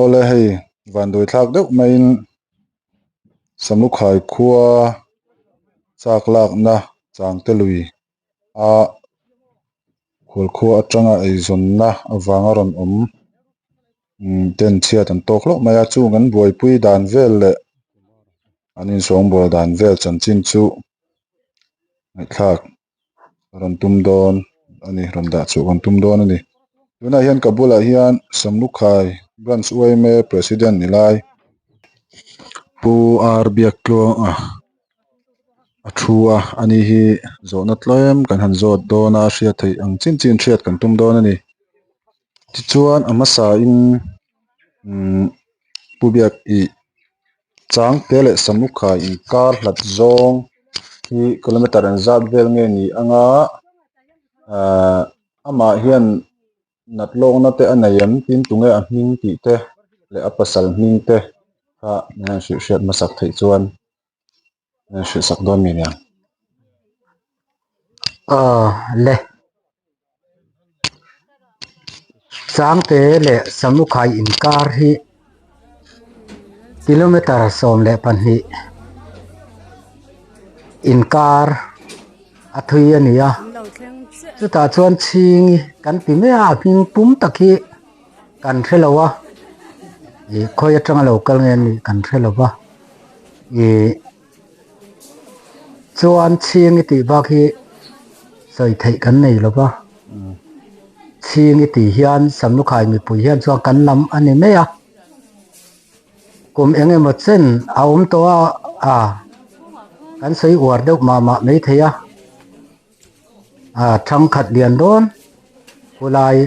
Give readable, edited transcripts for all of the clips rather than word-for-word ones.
ole hei van doi thlak deuh mai samlu khai khua chak lak na changte lui a khul khua atanga eizon na awanga ron om ten chiat an tok lok mai a chung an buaipui dan vel le anin sawng bol dan vel chanchin chu thlak ron tum dawn ani ron da chu ron tum dawn ani tuna hian kabula hian samlu khai branch uaime president nilai pu ar biak tlawng a thua ani hi zawna tlem kan han zawt dawna hriat theih ang chin chin hriat kan tum dawn ani tichuan amasa in pubiak I changte le samlu khai inkar hlat zawng hi kilometer an zat vel nge ni anga ama hian natlawng na te aneiam tin tunge a hming tih te le a pasal hming te kha nan hriat masak theih chuan nan hriat sak dawn mi niang le changte le samlu khai inkar hi kilometer som le panhi inkar athui ania chuta chuan ching kan ti me a hming pum takhi kan threlowa I khoya tanga local nge ni kan threlowa I chuan ching ti ba khi soi thei kan nei lowa ching ti hian samlu khai mi pui hian chuan kan lam ani me a kum enge mo chen aum to a kan sei war deuh ma mei theia thang khat lian don kulai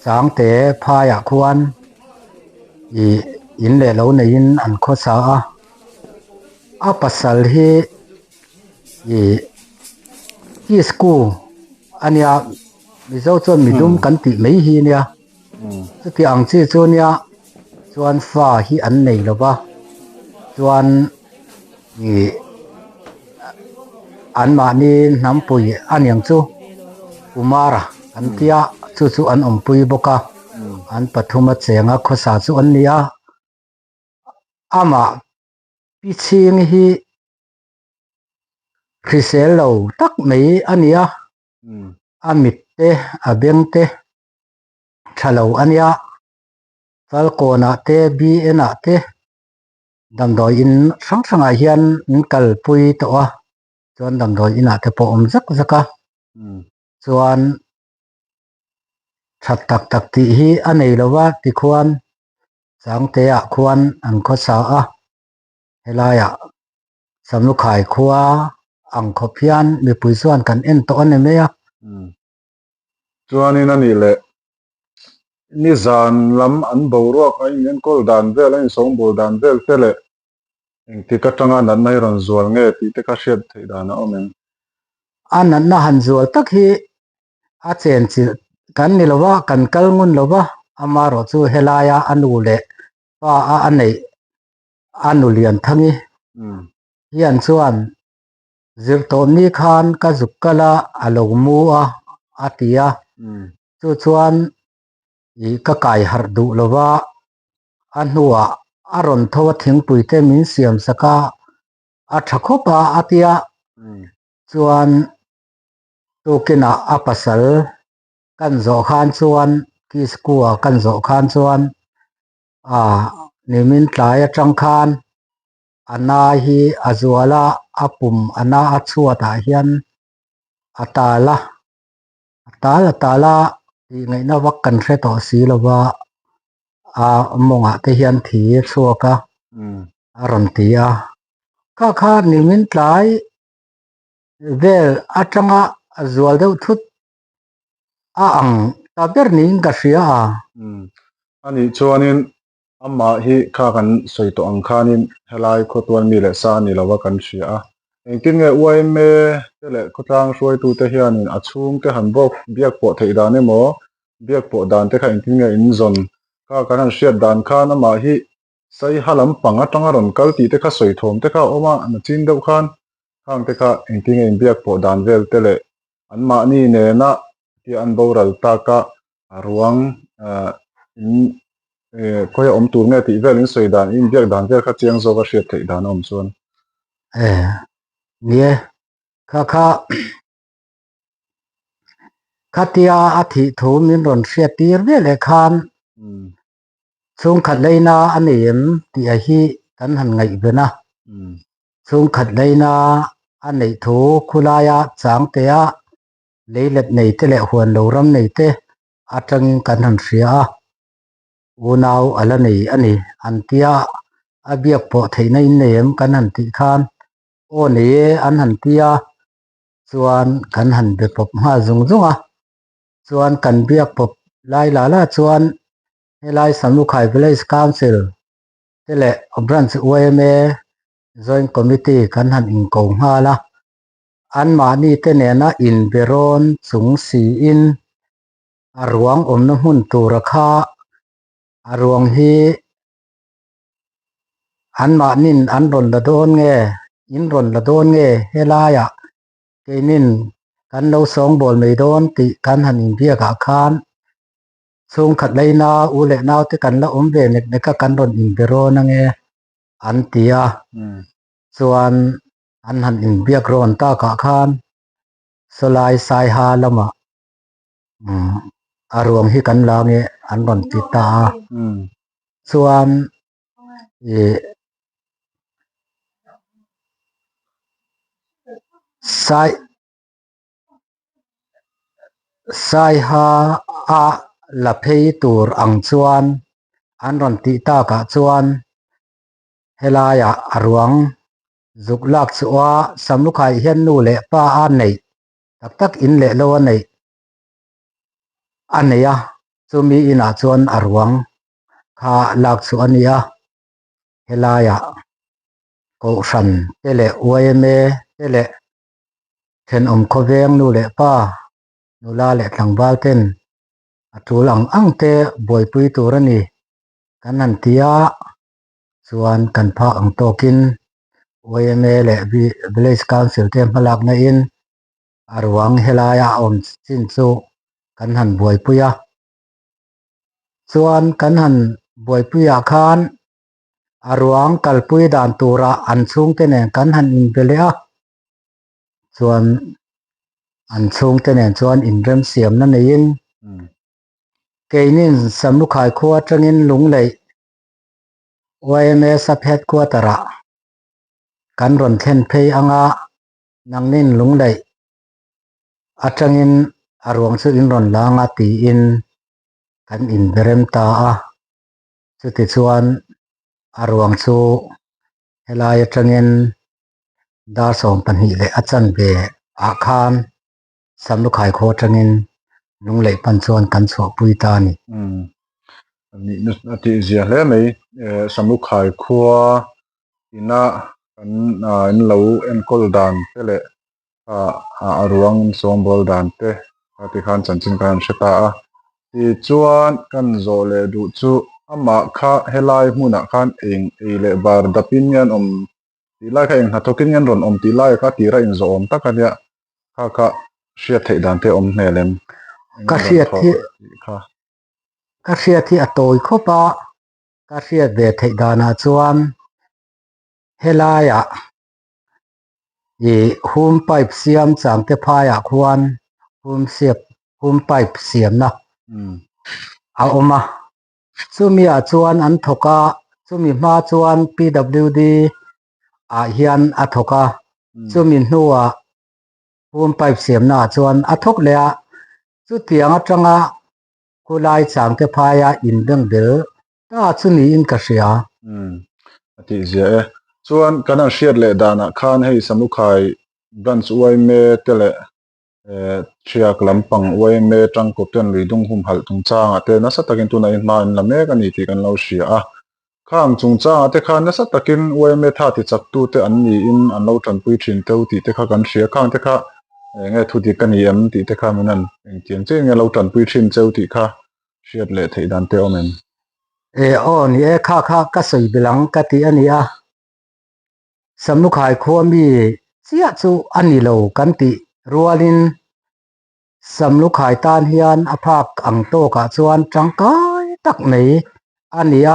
changte phaya khuan I in le lo nei in an kho sa a pasal hi I school ania mizo chon midum kan ti mei hi nia chuti ang chi chunia chuan fa hi an nei lowa chuan an ma ni nampui aniang chu umara an tia chu an ompui boka an pathuma chenga khosa chu an nia ama piching hi kriselo tak mei ania amit te abeng te thalo ania falkona te bna te damdoi in sang hian kal pui to a chuan damdoi ina te po om zaka chuan that tak ti hi anei lowa ti khuan changte a khuan an kho sa a helaya samlu khai khua ang khopian mi pui chuan kan en to ane me a chuanin ani le ni zan lam an boruak a in kol dan vel in sawng bol dan vel te le engti ka tanga nan nai ron zual nge ti te ka hriat thei dana omen anan na han zual tak hi a chen chi kan ni lowa kan kal ngun lowa ama ro chu helaya anu le pa a anei anu lian thangi hian chuan zirtom ni khan ka zukkala alomu a atia chu chuan I ka kai har du lowa anhuwa aron thowa thingpui te min siam saka a thakhopa atia chuan tukina apasal kan zo khan chuan ki skua kan zo khan chuan nimin tlai atang khan ana hi azuala apum ana achuata hian atala ti ngai na wak kan hre to si lowa monga te hian thi chuaka aron tia ka nimin tlai vel atanga azual deuh thut ang taber ning ka hria ani chuanin amma hi kha kan soito ang khanin helai khotwan mi le sa ni lawa kan hria engtin nge uaime te le khotang hruai tu te hianin achung te han bok biak po thei dan emo biak po dan te kha engtin nge in zon ka kan han hriat dan khan ama hi sai halam panga tanga ron kal ti te kha soithom te kha oma na chin deuh khan khang te kha engtin nge in biak po dan vel te le an ma ni ne na ti an boral ta ka ruang in ko ya om tur nge ti velin soidan in biak dan vel kha chiang zo ka hriat thei dan om chuan nie kha khatia athi thu min ron hriat tir ve le khan chung khat leina anem ti a hi kan han ngai bena chung khat leina anei thu khulaya changte a leilet nei te le huan lo ram nei te atang kan han hria unau ala nei ani antia abiak po theina in nem kan han ti khan o nei an han tia chuan kan han be pop ha zung zunga chuan kan biak pop lai la la chuan helai Samlukhai Village Council tele branch OMA joint committee kan han in ko nga la an ma ni te ne na in beron chung si in arwang omna hun tura kha arwang hi an ma nin an ron la don nge in ron la don nge helaya keinin kan lo song bol mei don ti kan han in bia ka khan chung khat leina u le naw te kan la om ve nek ne ka kan ron in beron nge an tia chuan an han in biak ron ta ka khan solai sai ha lama arwang hi kan la nge an ron ti ta chuan sai ha a la phei tur ang chuan an ron ti ta ka chuan helaya arwang zuklak chuwa Samlukhai hian nu le pa a nei tak tak in le lo nei aneya chumi ina chuan arwang kha lak chu ania helaya ko ran tele OMA tele then om khoveng nu le pa nula le tlangbal ten atulang angte boipui turani kanan tia chuan kan pha ang tokin OMA le Village Council te malak na in arwang helaya om chin chu kan han boipuya chuan kan han boipuya khan arwang kalpui dan tura an chung te nen kan han in belea chuan an chung te nen chuan in rem siam na nein keinin Samlukhai khuwa tangin lunglei OMA saphet quartera kan ron thlen phei anga nangnin lunglei atangin arwang chu in ron langa ti in kan in berem ta a chuti chuan arwang chu helai atangin dar som panhi le achan be a khan Samlukhai kho tangin lunglei pan chuan kan chho pui ta ni ni ati zia hle mai Samlukhai khuwa ina kan in lo en kol dan tele arwang sombol dan te ati khan chanchin kan shata a ti chuan kan zo le du chu ama kha helai hmuna khan eng le bar dapin yan om ti lai kha eng hatokin yan ron om ti lai kha tira in zo om takania kha hriat thei dan te om hmelem ka hriat hi atoi khopa ka hriat ve thei dana chuan helaya hum pipe siam changte phaya khuan hum pipe siam na a oma chumi a chuan an thoka chumi ma chuan PWD a hian a thoka chumi hnuwa hum pipe siam na chuan a thok le a chu tiang atanga kulai changte phaya in beng bel ta chuni in ka hria ati zia chuan kana hriat le dana khan hei Samlukhai branch OMA tele triak lampang OMA tangkoten lidung hum hal tung chang ate nasa takin tuna in ma in lamek ani ti kan lo hria a khang chung chang ate khan nasa takin OMA tha ti chak tu te an ni in an lo than pui thin teu ti te kha kan hria khang te kha nge thu ti kan yem ti te kha manan eng tiang che nge lo than pui thin cheu ti kha hriat le thei dan te omen ni kha ka soi bilang ka ti ania Samlukhai kho mi chia chu ani lo kan ti rualin Samlukhai tan hian aphak ang to ka chuan tangkai tak nei อันนี้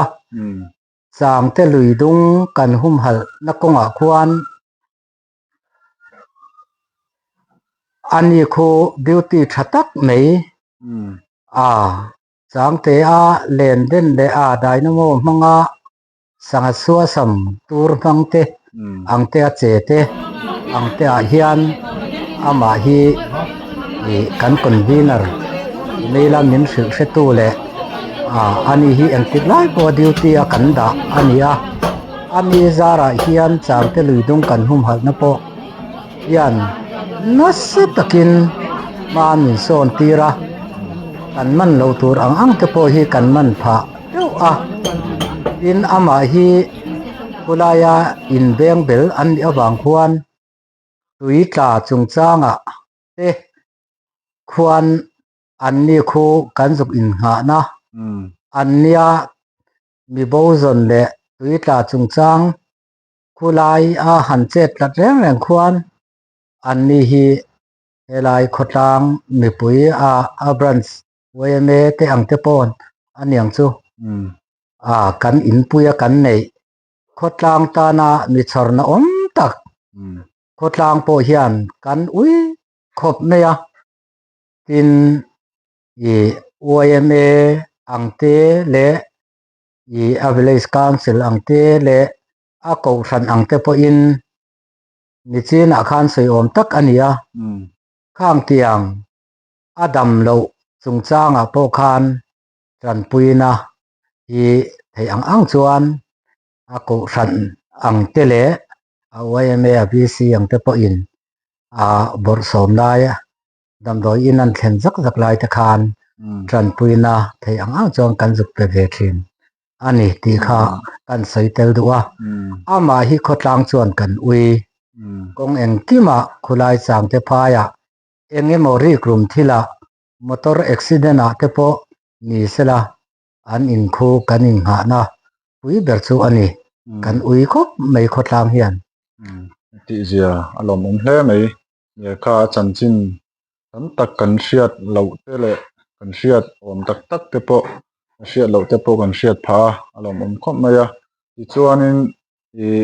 จางเตลุยดุงกันหุมหัลนักกงควานอันนี้คูบิวตี้ชัตักไหมจางเตเลนเดนเลไดนาโมมังสังสัวสัมตูร์มังเตอังเตเจเตอังเตเฮียนอามาฮีกันคอนวีนอร์เลลามินสึกเสตูเลอันนี้ฮีอันติดไลฟ์พอดิวตี้กันดาอันนี้ซาระเฮียนจางเตลุยดุงกันหุมหัลนะโปยันนัสตะกินมามินโซนตีระกันมันเราตูรอังเตโปฮีกันมันพะเดี๋ยวอินอามาฮีกุลายาอินเบงเบลอันนี้บางควรตุยตาจุงจางเตควรอันนี้คูกันจุกอินหานะอันนี้มีโบซอนเลตุยตาจุงจางกุลายหันเจ็ดลัดแรงควรอันนี้ฮีเฮลายขดลางมีปุยบรันส์เวเมเตอังเตปอนอันยังจูกันอินปุยกันในขดลางตานามีชรณอมตักขดลางโปเฮียนกันขบเมียกินเวเมอังเตเลอเวเลสกานสิลอังเตเลกงสันอังเตปอินนิจินอาคารสวยอมตักอันนี้ข้างเตียงดำโลจุงจ้างโปคานจันปุยนะให้อังจวนกูสันอังเตเลไว้เมียบีซีอังเตปอินบทสมได้ดำโดยอินันเข็นจักลายตะคานจันปุยนะให้อังจวนกันจุกเปเวทินอันนี้ตีข้ากันใส่เตลดัวมาฮิขดลางจวนกันกงเองกิมาคุลายจางเตพายเองมอรีกลุ่มที่ละมอเตอร์อุบิเหตุเตปนี่เสละอันอินคูกันอิงหานะปุยเบรซูอันนี้กันคบไม่ขดลางเฮียนที่เสียอารมณ์เล่ไหมเนี่ยข้าจันจินฉันตักกันเชียดเหล่าเตเลกันเชียดอมตักเตปเชียดเหล่าเตปกันเชียดพาอารมณ์คบมาที่ส่วนนี้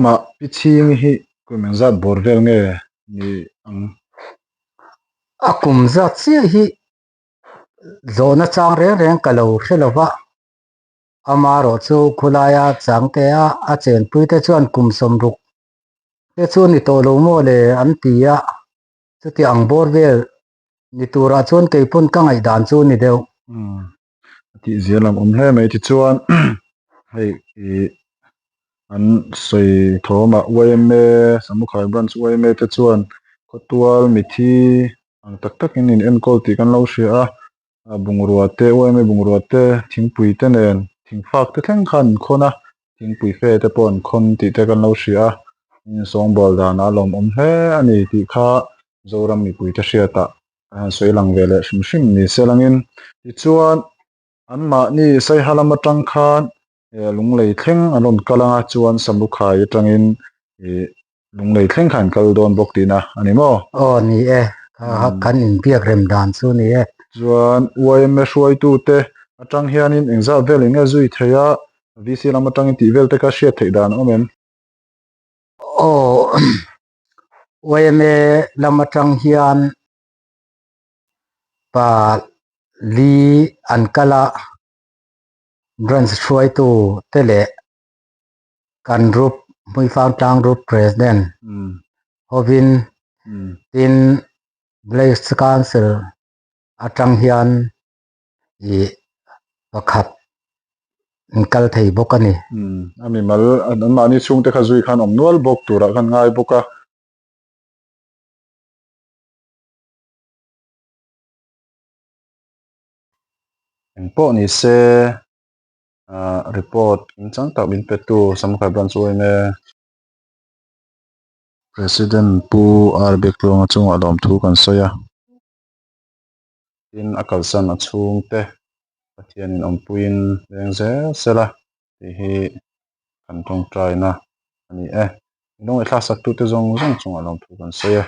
มาพิชิงฮิกุมจัดบอร์เวลเงนี่กุมจัดเสียฮิโซนจางเรียงกะโลเชลวะมาโรจูคุลายจางเตเจนปุยเตจวนกุมสมรุกเตจวนนิโตโลโมเลอันตีจุดที่อังบอร์เวลนิตูราจวนเกยปุ่นกังไอดานจวนนิเดียวที่เสียลำเล่ไหมที่จวนให้อันสวยโทมาเวเมสมุขายบรันส์เวเมเตจวนก็ตัวมิทีอังตักอินเอ็นโคลติกันเล่าเสียบุงรัวเตเวเมบุงรัวเตทิ้งปุยเตเนนทิ้งฝากเตแข่งขันคนทิ้งปุยเฟเตปอนคนติเตกันเล่าเสียสองบอลดานาลมเล่อันนี้ที่ข้าโจรามีปุยเตเสียตาสวยหลังเวลชิมนี่เสลังอินที่จวนอันมานี่ใส่ฮาลามาจังคานลุงเลยเข่งอารมณ์กำลังจวนสมุขายจังอินลุงเลยเข่งขันกัลโดนบกตีนะอันนี้มั้งนี่กันอินเปียกเรมดานซูนี่จวนวัยไม่ช่วยตูเตจังเฮียนินเอ็งซาเวลิงจุยเทีย VC lamatang ti vel te ka share thei dan omem o weme lamatang hian pa li an kala branch chuai tu tele kan group mui fang tang group president Hovin tin Blaise Council atang hian i pakhat kal thei bokani ami mal an mani chung te kha zui khan om nual bok tura kan ngai boka engpo ni se report inchang tak bin petu samkha branch oime president pu arbek long chung alom thu kan soya in akalsan achung te pathian in ompuin lengze sela ti hi kan tong try na ani nong thla sak tu te zong chung alom thu kan soya